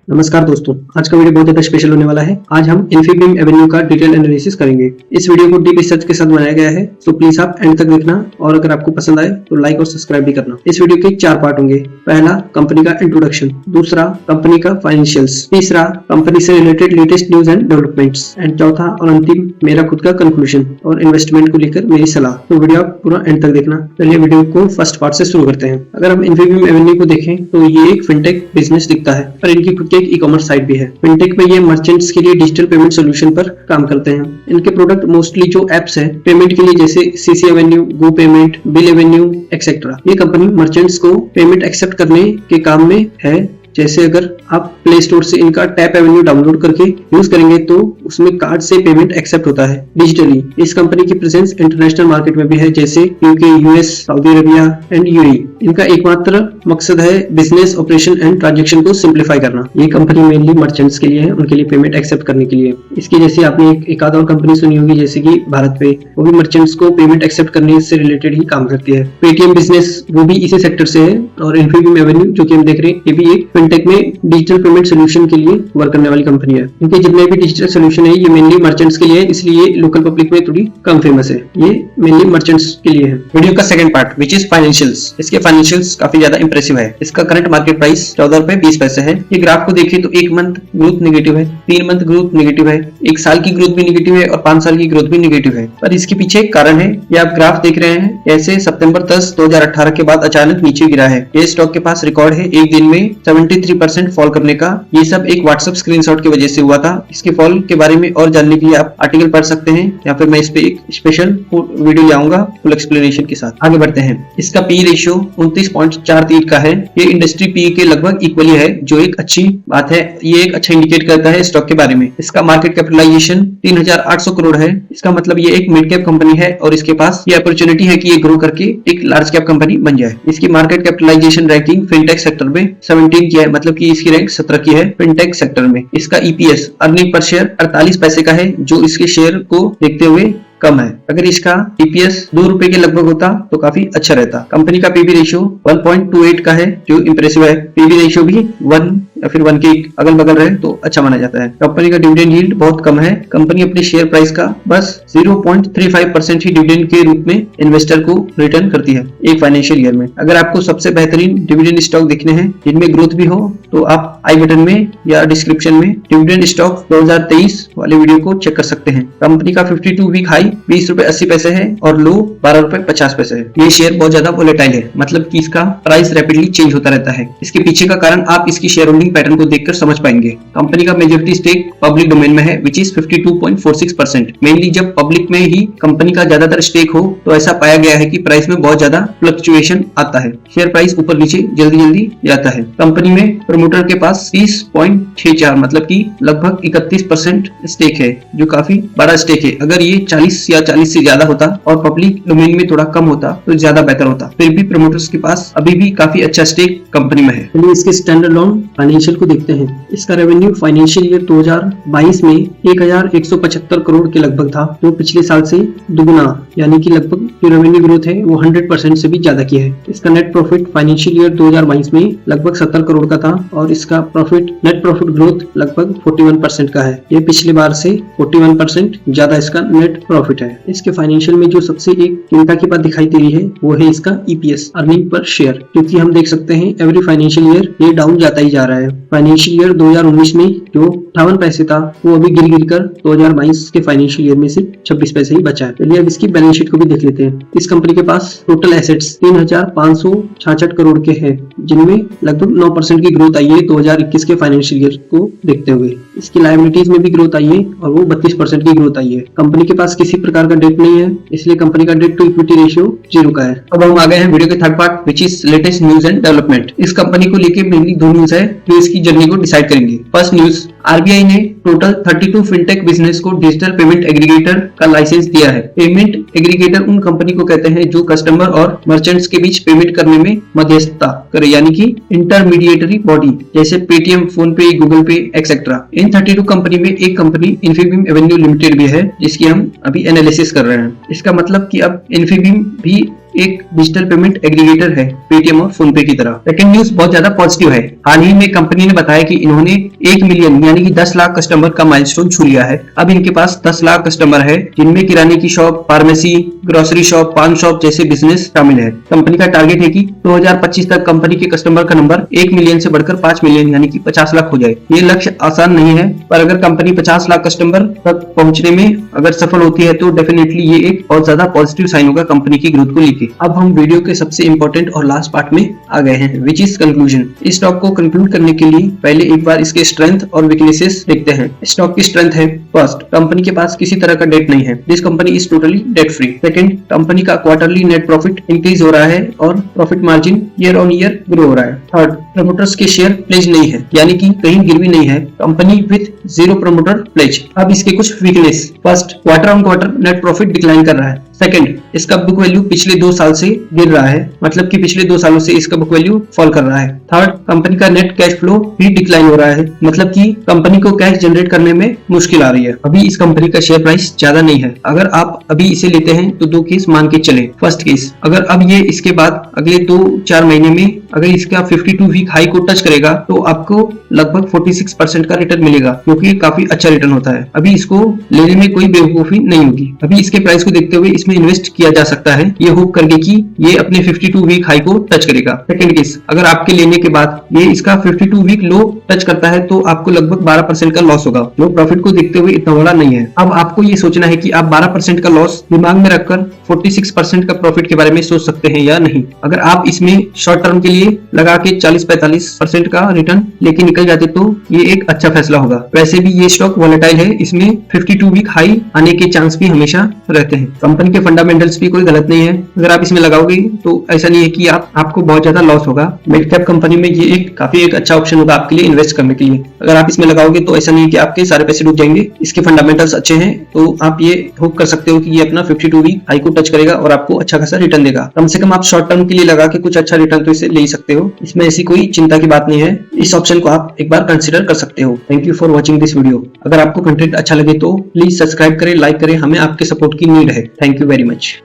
नमस्कार दोस्तों, आज का वीडियो बहुत ज्यादा स्पेशल होने वाला है। आज हम इन्फीबीम एवेन्यू का डिटेल एनालिसिस करेंगे। इस वीडियो को डीप रिसर्च के साथ बनाया गया है, तो प्लीज आप एंड तक देखना और अगर आपको पसंद आए तो लाइक और सब्सक्राइब भी करना। इस वीडियो के 4 पार्ट होंगे। पहला, कंपनी का इंट्रोडक्शन। दूसरा, कंपनी का फाइनेंशियल्स। तीसरा, कंपनी से related latest news and developments. And चौथा और अंतिम, मेरा खुद का कंक्लूजन और इन्वेस्टमेंट को लेकर मेरी सलाह। तो वीडियो आप पूरा एंड तक देखना। चलिए वीडियो को फर्स्ट पार्ट से शुरू करते हैं। अगर हम इन्फीबीम एवेन्यू को देखें तो ये एक फिनटेक बिजनेस दिखता है और इनकी खुद की एक ई-कॉमर्स साइट भी है। फिनटेक में ये मर्चेंट्स के लिए डिजिटल पेमेंट सोल्यूशन पर काम करते हैं। इनके प्रोडक्ट मोस्टली जो एप्स है पेमेंट के लिए, जैसे सीसी एवेन्यू, गो पेमेंट, बिल एवेन्यू एक्सेट्रा। ये कंपनी मर्चेंट्स को पेमेंट एक्सेप्ट करने के काम में है। जैसे अगर आप प्ले स्टोर से इनका टैप एवेन्यू डाउनलोड करके यूज करेंगे तो उसमें कार्ड से पेमेंट एक्सेप्ट होता है डिजिटली। इस कंपनी की प्रेजेंस इंटरनेशनल मार्केट में भी है, जैसे UK, US, Saudi Arabia and UAE. इनका एकमात्र मकसद है बिजनेस ऑपरेशन एंड ट्रांजैक्शन को सिंप्लीफाई करना। ये कंपनी मेनली मर्चेंट्स के लिए है, उनके लिए पेमेंट एक्सेप्ट करने के लिए। इसकी जैसे आपने एक आध और कंपनी सुनी होगी, जैसे कि भारत पे, वो भी मर्चेंट्स को पेमेंट एक्सेप्ट करने से रिलेटेड ही काम करती है। पेटीएम बिजनेस वो भी इसी सेक्टर से है। और इन्फीबीम एवेन्यू जो कि हम देख रहे हैं, ये भी एक फिनटेक में डिजिटल पेमेंट सोल्यूशन के लिए वर्क करने वाली कंपनी है। इनके जितने भी डिजिटल सोल्यूशन है ये मेनली मर्चेंट्स के लिए है, इसलिए लोकल पब्लिक में थोड़ी कम फेमस है। ये मेनली मर्चेंट्स के लिए है। वीडियो का second part which is financials. इसके फाइनेंशियल्स काफी ज्यादा इंप्रेसिव है। इसका करंट मार्केट प्राइस 14 रुपए 20 पैसे है। ये ग्राफ को देखिए तो 1 मंथ ग्रोथ नेगेटिव है, 3 मंथ ग्रोथ नेगेटिव है, 1 साल की ग्रोथ भी नेगेटिव है और 5 साल की ग्रोथ भी नेगेटिव है। पर इसके पीछे एक कारण है। ये आप ग्राफ देख रहे हैं, ऐसे सितंबर 10, 2018 के बाद अचानक नीचे गिरा है। ये स्टॉक के पास रिकॉर्ड है एक दिन में 73% फॉल करने का। ये सब एक व्हाट्सएप स्क्रीनशॉट की वजह से हुआ था। इसके फॉल के बारे में और जानने के लिए आप आर्टिकल पढ़ सकते हैं, या फिर मैं इस पे एक स्पेशल वीडियो ले आऊंगा फुल एक्सप्लेनेशन के साथ। आगे बढ़ते हैं। इसका पी रेशियो 29.43 का है। ये इंडस्ट्री पी के लगभग इक्वली है, जो एक अच्छी बात है। ये एक अच्छा इंडिकेट करता है स्टॉक के बारे में। इसका मार्केट कैपिटलाइजेशन 3800 करोड़ है। इसका मतलब ये एक मिड कैप कंपनी है और इसके पास ये अपॉर्चुनिटी है कि ये ग्रो करके एक लार्ज कैप कंपनी बन जाए। इसकी market capitalisation ranking fintech sector में 17 की है, मतलब कि इसकी रैंक 17 की है फिनटेक सेक्टर में। इसका ईपीएस अर्निंग पर शेयर 48 पैसे का है, जो इसके शेयर को देखते हुए कम है। अगर इसका ईपीएस 2 रुपए के लगभग होता तो काफी अच्छा रहता। कंपनी का पीबी रेशियो 1.28 का है, जो इंप्रेसिव है। पीबी रेशियो भी 1 या फिर 1 के अगल बगल रहे तो अच्छा माना जाता है। कंपनी का डिविडेंड यील्ड बहुत कम है। कंपनी अपने शेयर प्राइस का बस 0.35% ही डिविडेंड के रूप में इन्वेस्टर को रिटर्न करती है एक फाइनेंशियल ईयर में। अगर आपको सबसे बेहतरीन डिविडेंड स्टॉक देखने हैं जिनमें ग्रोथ भी हो, तो आप आई बटन में या डिस्क्रिप्शन में डिविडेंड स्टॉक 2023 वाले वीडियो को चेक कर सकते हैं। कंपनी का 52 वीक हाई 20 रुपए 80 पैसे है और लो 12 रुपए 50 पैसे है। ये शेयर बहुत ज्यादा वोलेटाइल है, मतलब कि इसका प्राइस रैपिडली चेंज होता रहता है। इसके पीछे का कारण आप इसकी शेयर होल्डिंग पैटर्न को देखकर समझ पाएंगे। कंपनी का मेजॉरिटी स्टेक पब्लिक डोमेन में है, विच इज 52.46%। मेनली जब पब्लिक में ही कंपनी का ज्यादातर स्टेक हो तो ऐसा पाया गया है कि प्राइस में बहुत ज्यादा फ्लक्चुएशन आता है। शेयर प्राइस ऊपर नीचे जल्दी जल्दी जाता है। कंपनी में प्रमोटर के पास 30.64 मतलब कि लगभग 31% स्टेक है, जो काफी बड़ा स्टेक है। अगर ये 40 या 40 से ज्यादा होता और पब्लिक डोमेन में थोड़ा कम होता तो ज्यादा बेहतर होता। फिर भी प्रमोटर्स के पास अभी भी काफी अच्छा स्टेक कंपनी में है। चलिए इसके स्टैंडर्ड लोन फाइनेंशियल को देखते हैं। इसका रेवेन्यू फाइनेंशियल ईयर 2022 में 1175 करोड़ के लगभग था, जो पिछले साल से दुगुना, यानी कि लगभग जो रेवेन्यू ग्रोथ है वो 100% से भी ज्यादा की है। इसका नेट प्रॉफिट फाइनेंशियल ईयर 2022 में लगभग 70 करोड़ का था और इसका नेट प्रॉफिट ग्रोथ लगभग 41% का है। ये पिछले बार से 41% ज्यादा इसका नेट प्रॉफिट है। इसके फाइनेंशियल में जो सबसे एक चिंता की बात दिखाई दे रही है वो है इसका ईपीएस अर्निंग पर शेयर, क्योंकि हम देख सकते हैं एवरी फाइनेंशियल ईयर ये डाउन जाता ही जा रहा है। फाइनेंशियल ईयर 2019 में जो 58 पैसे था वो अभी गिर कर 2022 के फाइनेंशियल ईयर में से 26 पैसे ही बचा है। चलिए अब इसकी बैलेंस शीट को भी देख लेते हैं। इस कंपनी के पास टोटल एसेट्स 3566 करोड़ के हैं, जिनमें लगभग 9% की ग्रोथ आई है 2021 के फाइनेंशियल ईयर को देखते हुए। इसकी लायबिलिटीज में भी ग्रोथ आई है और वो 32% की ग्रोथ आई है। कंपनी के पास किसी प्रकार का डेट नहीं है, इसलिए कंपनी का डेट टू इक्विटी रेशियो 0 का है। अब हम आ गए हैं वीडियो के third part which is latest news and development. इस कंपनी को लेके मेनली 2 न्यूज है जो इसकी जर्नी को डिसाइड करेंगे। फर्स्ट न्यूज, आरबीआई ने टोटल 32 फिनटेक बिजनेस को डिजिटल पेमेंट एग्रीगेटर का लाइसेंस दिया है। पेमेंट एग्रीगेटर उन कंपनी को कहते हैं जो कस्टमर और मर्चेंट्स के बीच पेमेंट करने में मध्यस्थता करे, यानी कि इंटरमीडिएटरी बॉडी, जैसे पेटीएम, फोन पे, गूगल पे एक्सेट्रा। इन 32 कंपनी में एक कंपनी इन्फीबीम एवेन्यू लिमिटेड भी है, जिसकी हम अभी एनालिसिस कर रहे हैं। इसका मतलब कि अब इन्फीबीम भी एक डिजिटल पेमेंट एग्रीगेटर है पेटीएम और फोन पे की तरह। सेकंड न्यूज बहुत ज्यादा पॉजिटिव है। हाल ही में कंपनी ने बताया कि इन्होंने 1 मिलियन यानी कि 10 लाख कस्टमर का माइलस्टोन छू लिया है। अब इनके पास 10 लाख कस्टमर है, जिनमें किराने की शॉप, फार्मेसी, ग्रोसरी शॉप, पान शॉप जैसे बिजनेस शामिल है। कंपनी का टारगेट है कि 2025 तक कंपनी के कस्टमर का नंबर 1 मिलियन से बढ़कर 5 मिलियन यानी कि 50 लाख हो जाए। ये लक्ष्य आसान नहीं है, पर अगर कंपनी 50 लाख कस्टमर तक पहुंचने में अगर सफल होती है तो डेफिनेटली ये एक बहुत ज्यादा पॉजिटिव साइन होगा कंपनी की ग्रोथ को लेके। अब हम वीडियो के सबसे इंपॉर्टेंट और लास्ट पार्ट में आ गए हैं, विच इज कंक्लूजन। इस स्टॉक को कंक्लूड करने के लिए पहले एक बार इसके स्ट्रेंथ और वीकनेसेस देखते हैं। स्टॉक की स्ट्रेंथ है, फर्स्ट, कंपनी के पास किसी तरह का डेट नहीं है। This company is totally debt free. Second, company का क्वार्टरली नेट प्रॉफिट इंक्रीज हो रहा है और profit margin year on year grow हो रहा है। थर्ड, प्रमोटर्स के शेयर प्लेज नहीं है, यानी कि कहीं गिरवी नहीं है। Company with 0 promoter pledge. अब इसके कुछ weakness, first, quarter on quarter net profit decline कर रहा है। सेकंड, इसका बुक वैल्यू पिछले 2 साल से गिर रहा है, मतलब कि पिछले 2 सालों से इसका बुक वैल्यू फॉल कर रहा है। थर्ड, कंपनी का नेट कैश फ्लो भी डिक्लाइन हो रहा है, मतलब कि कंपनी को कैश जनरेट करने में मुश्किल आ रही है। अभी इस कंपनी का शेयर प्राइस ज्यादा नहीं है। अगर आप अभी इसे लेते हैं तो 2 केस मान के चले। फर्स्ट केस, अगर अब ये इसके बाद अगले 2-4 महीने में अगर इसका 52 वीक हाई को टच करेगा तो आपको लगभग 46% का रिटर्न मिलेगा, क्योंकि काफी अच्छा रिटर्न होता है। अभी इसको लेने में कोई बेवकूफी नहीं होगी। अभी इसके प्राइस को देखते हुए इसमें इन्वेस्ट किया जा सकता है, ये होप करके कि ये अपने 52 वीक हाई को टच करेगा। सेकंड केस, अगर आपके लेने के बाद ये इसका 52 वीक लो टच करता है तो आपको लगभग 12% का लॉस होगा, जो प्रॉफिट को देखते हुए इतना बड़ा नहीं है। अब आपको ये सोचना है कि आप 12% का लॉस दिमाग में रखकर 46% का प्रॉफिट के बारे में सोच सकते हैं या नहीं। अगर आप इसमें शॉर्ट टर्म के लिए लगा के 40-45% का रिटर्न लेके निकल जाते तो ये एक अच्छा फैसला होगा। वैसे भी ये स्टॉक वोलेटाइल है, इसमें 52 वीक हाई आने के चांस भी हमेशा रहते हैं। कंपनी के फंडामेंटल्स भी कोई गलत नहीं है। अगर आप इसमें लगाओगे तो ऐसा नहीं है कि आपको बहुत ज्यादा लॉस होगा। मिड कैप कंपनी में ये एक अच्छा ऑप्शन होगा आपके लिए इन्वेस्ट करने के लिए। अगर आप इसमें लगाओगे तो ऐसा नहीं है कि आपके सारे पैसे डूब जाएंगे। इसके फंडामेंटल्स अच्छे हैं तो आप ये होप कर सकते हो कि ये अपना 52 वीक हाई को टच करेगा और आपको अच्छा खासा रिटर्न देगा। कम से कम आप शॉर्ट टर्म के लिए लगा के कुछ अच्छा रिटर्न तो इसे ले सकते हो। इसमें ऐसी कोई चिंता की बात नहीं है। इस ऑप्शन को आप एक बार कंसिडर कर सकते हो। Thank you for watching this video. अगर आपको कंटेंट अच्छा लगे तो प्लीज सब्सक्राइब करें, लाइक करें, हमें आपके सपोर्ट की नीड है। Thank you very much.